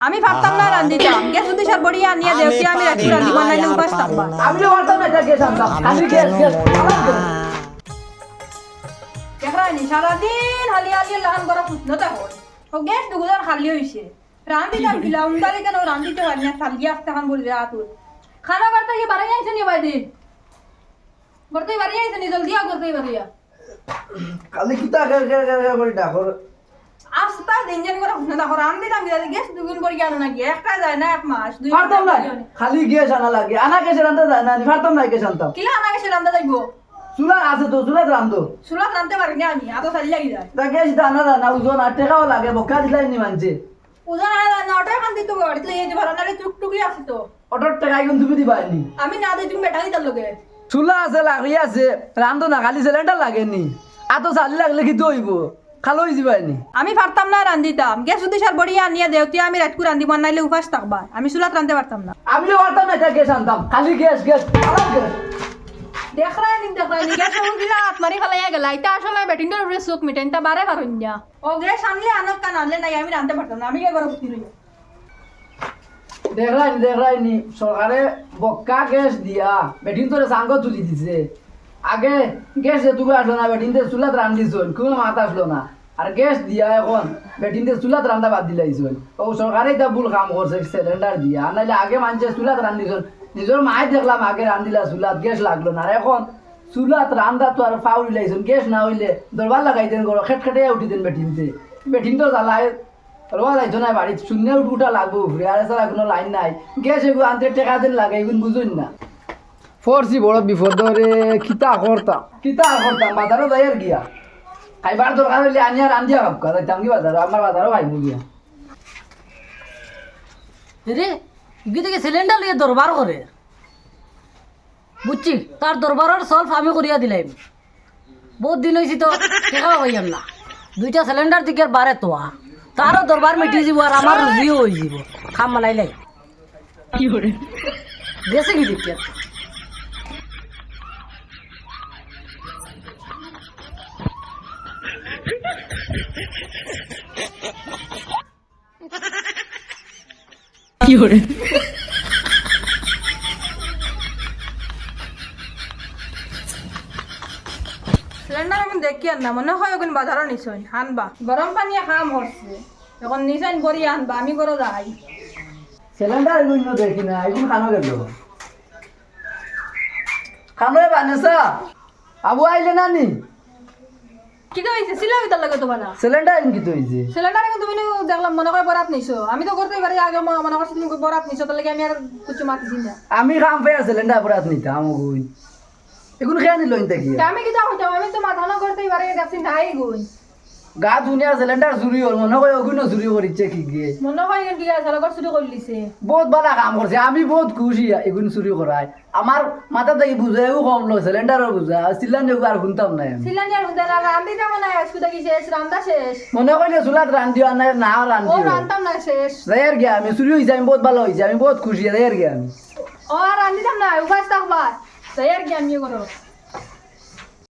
আমি ভাবতাম না রান্দিতাম গ্যাস যদি সার বড়িয়া নিয়ে দেউতি আমি রাখি রান্দি বানাইলে উপাস থাকবা আমি তো পারতাম না এটা গ্যাস আনতাম খালি গ্যাস দেখরানি সারাদিন হালি হালি লাগান করা ফুটনতা হয় ও গ্যাস দুগুদার খালি হইছে রান্দিতাম গিলা উন্দালে কেন রান্দিতে পারি না সালগি আসতে খান বলি রাতুর খানা বার্তা কি বাড়াই আইছে নি বাইদি বর্তই বাড়ি আইছে নি জলদি আ করতেই বাড়িয়া খালি কিতা করে ডাকর আস্তা দিন জানি করে ফুটনতা হয় রান্দিতাম গিলা গ্যাস দুগুন করে গেল নাকি একটা যায় না এক মাস দুই পারতাম না খালি গ্যাস আনা লাগে আনা গ্যাস রান্না যায় না পারতাম না গ্যাস আনতাম কিলা আনা গেছে রান্দা যাইবো চুলা আছে তো চুলা রান্ধো সুলাত রানতে পারি না আমি আতো সালি লাগি যায় তা গ্যাস আনা না ওজন 8 টাকাও লাগে বকা দিলাই নি মানছে উদান আনা নটা খান দিতে বাড়ি তো এই যে ভাড়া নালে টুকটুকি আছে তো 8 টাকা এখন তুমি দিবানি আমি না দিই তুমি বেটা দিতার লগে চুলা আছে লাগি আছে রান্ধো না খালি সিলিন্ডার লাগেনি আতো চালি লাগলে কি দইব খালো যাবানি আমি পারতাম না রান্দিতাম গ্যাস যদি সার বড়িয়া আনিয়া দেউতি আমি রাতকু রান্দি বানাইলে উপাস থাকবা আমি চুলাত রানতে পারতাম না আমিও পারতাম না এটা গ্যাস আনতাম খালি গ্যাস গ্যাস দেখরাই গ্যাস সব গিলা আত্মারি ফেলাইয়া গেলা এটা আসলে বেটিংটার উপরে চোখ মিটাইন তা বারে কারণ না ও গ্যাস আনলে আনক কান আনলে নাই আমি রানতে পারতাম না আমি কে করে বুঝি রইয়া দেখরাইনি সরকারে বক্কা গ্যাস দিয়া বেটিন তোরে সাঙ্গ তুলি দিছে আগে গ্যাস যেটুকু আসলো না বেটিন তে চুলাত রান্ধিছ কোনো মাত আসলো না আর গ্যাস দিয়া এখন বেটিন তে চুলাত রান্ধা বাদ দিলাইছ ও সরকারে এটা ভুল কাম করছে সিলিন্ডার দিয়া আর নাইলে আগে মানুষে চুলাত রান্ধিছ নিজের মায় দেখলাম আগে রান্ধিলা চুলাত গ্যাস লাগলো না আর এখন চুলাত রান্ধা তো আর ফাউল লাইছ গ্যাস না হইলে দরবার লাগাই দেন করো খেট খেটে উঠি দেন বেটিন তো জ্বালায় রোয়া যাইতো না বাড়ি শূন্য উঠা লাগবো ঘুরে আর এছাড়া কোনো লাইন নাই গ্যাস এগুলো আনতে টাকা দিন লাগে এগুলো বুঝুন না ফোরছি বড় বিপদ রে কিতা করতাম বাজারও যাই আর গিয়া খাইবার দরকার হইলে আনিয়া রান্ধিয়া ভাবকা যাইতাম কি বাজারও আমার বাজারও খাইবো গিয়া রে ইগি থেকে সিলিন্ডার লিয়ে দরবার করে বুঝছি তার দরবারের সলভ আমি করিয়া দিলাম বহুত দিন হয়েছি তো টেকাও হইয়াম না দুইটা সিলিন্ডার দিকে বারে তোয়া তারও দরবার মিটি যাব আর আমার রুজিও হয়ে যাব খাম মানাইলাই কি করে গেছে কি দিকে কি করে সিলিন্ডার এখন দেখি আর না মনে হয় এখন বাজারও নিছই আনবা গরম পানি খাম হচ্ছে এখন নিছাইন বড়ি আনবা আমি করো যাই সিলিন্ডার এগুলো দেখি না এগুলো খানো গেল খানো বানেসা আবু আইলে নানি কি তো হইছে সিলা হইতার লাগে তো বানা সিলিন্ডার এমন কি হইছে সিলিন্ডার এখন তুমি দেখলাম মনে হয় বরাত নিছো আমি তো করতেই পারি আগে মনে করছি তুমি বরাত নিছো তাহলে আমি আর কিছু মাতিছি না আমি খাম পেয়ে সিলিন্ডার পরাত নিতাম গুণ এগুলো খেয়ে নিল কি আমি কি যাও হইতাম আমি তো মাথা না করতেই পারি দেখছি নাই গুণ গা দুনিয়া সিলিন্ডার চুরি হল মনে হয় ওগুলো চুরি করিচ্ছে কি গিয়ে মনে হয় কি আছে লগর চুরি করে লিছে বহুত ভালো কাম করছে আমি বহুত খুশি এগুলো চুরি করায় আমার মাথা থেকে বুঝাইও কম লো সিলিন্ডারও বুঝা সিলিন্ডার আর শুনতাম না আমি সিলিন্ডার হুদা না রান্দি যাবো না সুদা কি শেষ রান্দা শেষ মনে করি চুলাত রান্ধিও না না ও রান্ধিও রান্তাম না শেষ যাইয়ার গিয়া আমি চুরি হয়েছে আমি বহুত ভালো হয়েছে আমি বহুত খুশি যাইয়ার গিয়া আমি ও রান্দি যাম না উপাস থাকবা তাই আর কি আমি করো